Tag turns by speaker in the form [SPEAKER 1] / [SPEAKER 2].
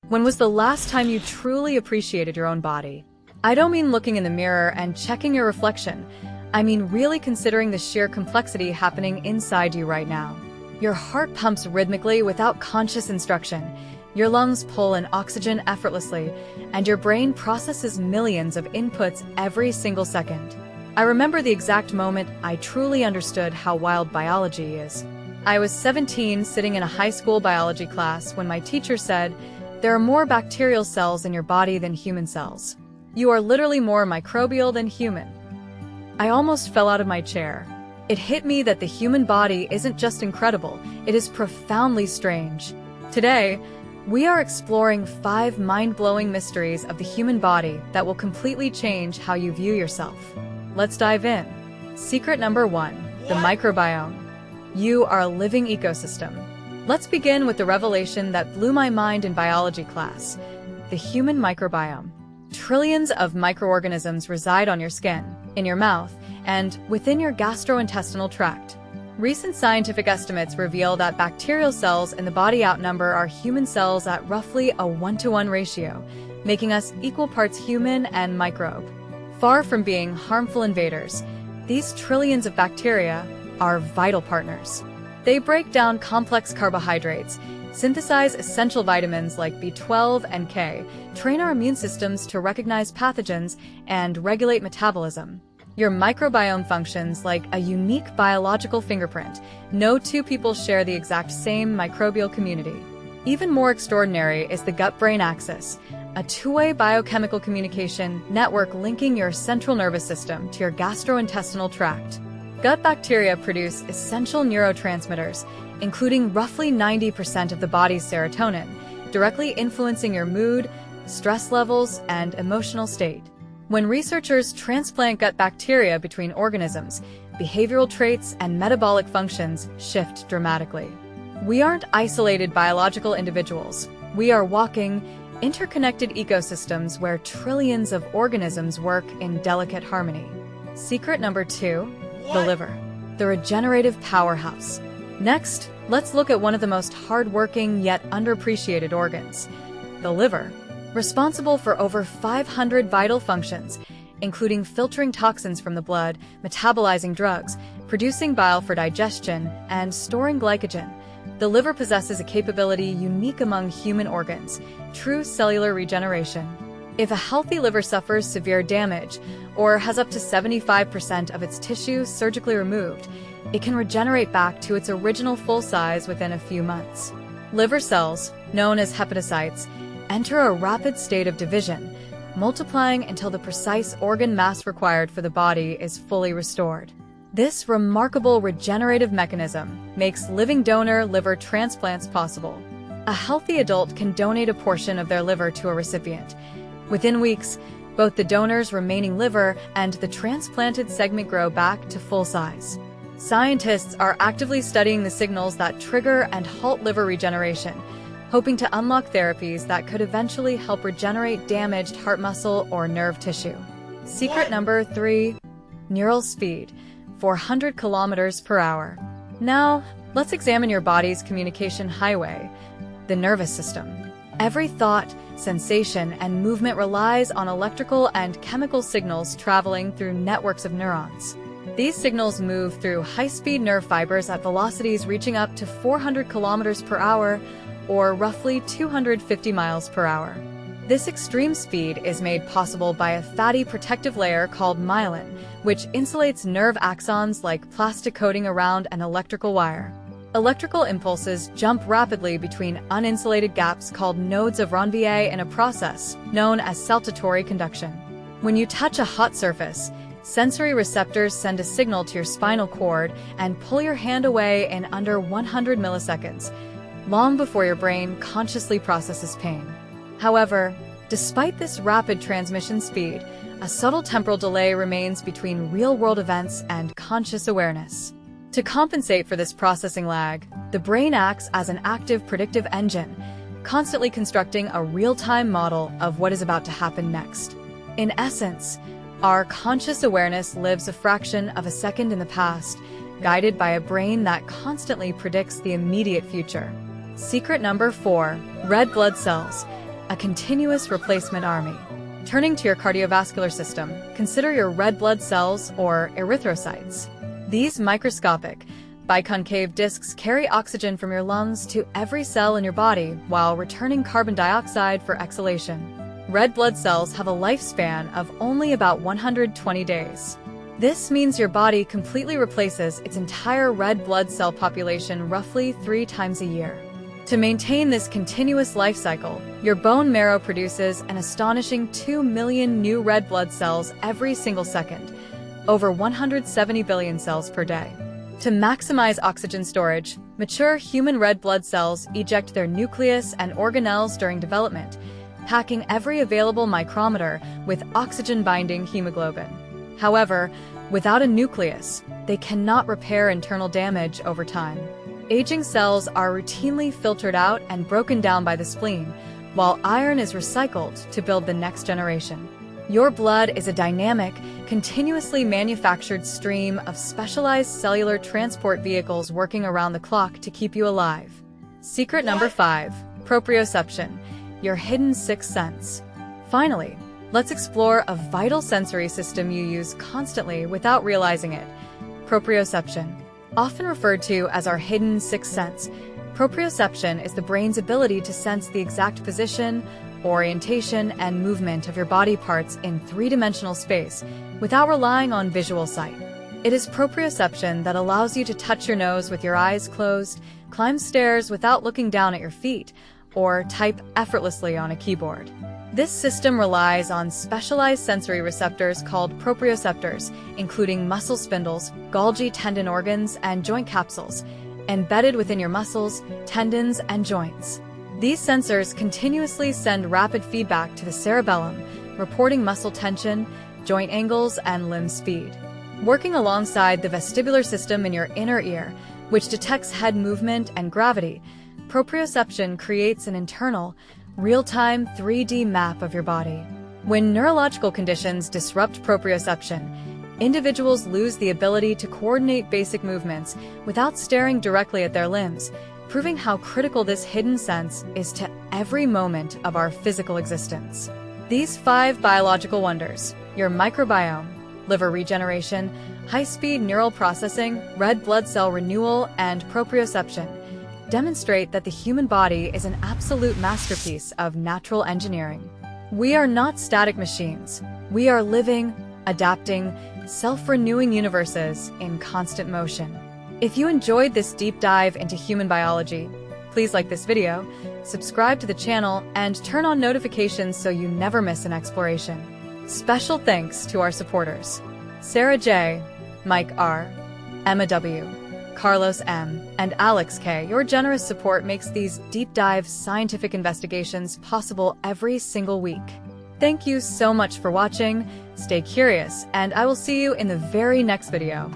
[SPEAKER 1] When was the last time you truly appreciated your own body? I don't mean looking in the mirror and checking your reflection. I mean really considering the sheer complexity happening inside you right now. Your heart pumps rhythmically without conscious instruction. Your lungs pull in oxygen effortlessly, and your brain processes millions of inputs every single second. I remember the exact moment I truly understood how wild biology is. I was 17, sitting in a high school biology class when my teacher said, "There are more bacterial cells in your body than human cells. You are literally more microbial than human." I almost fell out of my chair. It hit me that the human body isn't just incredible, it is profoundly strange. Today, we are exploring 5 mind-blowing mysteries of the human body that will completely change how you view yourself. Let's dive in. Secret number 1, the microbiome. You are a living ecosystem. Let's begin with the revelation that blew my mind in biology class: the human microbiome. Trillions of microorganisms reside on your skin, in your mouth, and within your gastrointestinal tract. Recent scientific estimates reveal that bacterial cells in the body outnumber our human cells at roughly a 1-to-1 ratio, making us equal parts human and microbe. Far from being harmful invaders, these trillions of bacteria are vital partners. They break down complex carbohydrates, synthesize essential vitamins like B12 and K, train our immune systems to recognize pathogens, and regulate metabolism. Your microbiome functions like a unique biological fingerprint. No two people share the exact same microbial community. Even more extraordinary is the gut-brain axis, a two-way biochemical communication network linking your central nervous system to your gastrointestinal tract. Gut bacteria produce essential neurotransmitters, including roughly 90% of the body's serotonin, directly influencing your mood, stress levels, and emotional state. When researchers transplant gut bacteria between organisms, behavioral traits and metabolic functions shift dramatically. We aren't isolated biological individuals. We are walking, interconnected ecosystems where trillions of organisms work in delicate harmony. Secret number 2, the liver, the regenerative powerhouse. Next, let's look at one of the most hard-working yet underappreciated organs, the liver. Responsible for over 500 vital functions, including filtering toxins from the blood, metabolizing drugs, producing bile for digestion, and storing glycogen. The liver possesses a capability unique among human organs: true cellular regeneration. If a healthy liver suffers severe damage, or has up to 75% of its tissue surgically removed, it can regenerate back to its original full size within a few months. Liver cells, known as hepatocytes, enter a rapid state of division, multiplying until the precise organ mass required for the body is fully restored. This remarkable regenerative mechanism makes living donor liver transplants possible. A healthy adult can donate a portion of their liver to a recipient. Within weeks, both the donor's remaining liver and the transplanted segment grow back to full size. Scientists are actively studying the signals that trigger and halt liver regeneration, hoping to unlock therapies that could eventually help regenerate damaged heart muscle or nerve tissue. Secret number 3, neural speed, 400 kilometers per hour. Now, let's examine your body's communication highway, the nervous system. Every thought, sensation, and movement relies on electrical and chemical signals traveling through networks of neurons. These signals move through high-speed nerve fibers at velocities reaching up to 400 kilometers per hour, or roughly 250 miles per hour. This extreme speed is made possible by a fatty protective layer called myelin, which insulates nerve axons like plastic coating around an electrical wire. Electrical impulses jump rapidly between uninsulated gaps called nodes of Ranvier in a process known as saltatory conduction. When you touch a hot surface, sensory receptors send a signal to your spinal cord and pull your hand away in under 100 milliseconds, long before your brain consciously processes pain. However, despite this rapid transmission speed, a subtle temporal delay remains between real-world events and conscious awareness. To compensate for this processing lag, the brain acts as an active predictive engine, constantly constructing a real-time model of what is about to happen next. In essence, our conscious awareness lives a fraction of a second in the past, guided by a brain that constantly predicts the immediate future. Secret number 4, red blood cells, a continuous replacement army. Turning to your cardiovascular system, consider your red blood cells or erythrocytes. These microscopic, biconcave discs carry oxygen from your lungs to every cell in your body while returning carbon dioxide for exhalation. Red blood cells have a lifespan of only about 120 days. This means your body completely replaces its entire red blood cell population roughly 3 times a year. To maintain this continuous life cycle, your bone marrow produces an astonishing 2 million new red blood cells every single second, over 170 billion cells per day. To maximize oxygen storage, mature human red blood cells eject their nucleus and organelles during development, packing every available micrometer with oxygen-binding hemoglobin. However, without a nucleus, they cannot repair internal damage over time. Aging cells are routinely filtered out and broken down by the spleen, while iron is recycled to build the next generation. Your blood is a dynamic, continuously manufactured stream of specialized cellular transport vehicles working around the clock to keep you alive. Secret number 5, proprioception, your hidden sixth sense. Finally, let's explore a vital sensory system you use constantly without realizing it: proprioception. Often referred to as our hidden sixth sense, proprioception is the brain's ability to sense the exact position, orientation, and movement of your body parts in 3-dimensional space without relying on visual sight. It is proprioception that allows you to touch your nose with your eyes closed, climb stairs without looking down at your feet, or type effortlessly on a keyboard. This system relies on specialized sensory receptors called proprioceptors, including muscle spindles, Golgi tendon organs, and joint capsules, embedded within your muscles, tendons, and joints. These sensors continuously send rapid feedback to the cerebellum, reporting muscle tension, joint angles, and limb speed. Working alongside the vestibular system in your inner ear, which detects head movement and gravity, proprioception creates an internal, real-time 3D map of your body. When neurological conditions disrupt proprioception, individuals lose the ability to coordinate basic movements without staring directly at their limbs, proving how critical this hidden sense is to every moment of our physical existence. These 5 biological wonders, your microbiome, liver regeneration, high-speed neural processing, red blood cell renewal, and proprioception, demonstrate that the human body is an absolute masterpiece of natural engineering. We are not static machines. We are living, adapting, self-renewing universes in constant motion. If you enjoyed this deep dive into human biology, please like this video, subscribe to the channel, and turn on notifications so you never miss an exploration. Special thanks to our supporters: Sarah J., Mike R., Emma W., Carlos M., and Alex K. Your generous support makes these deep dive scientific investigations possible every single week. Thank you so much for watching, stay curious, and I will see you in the very next video.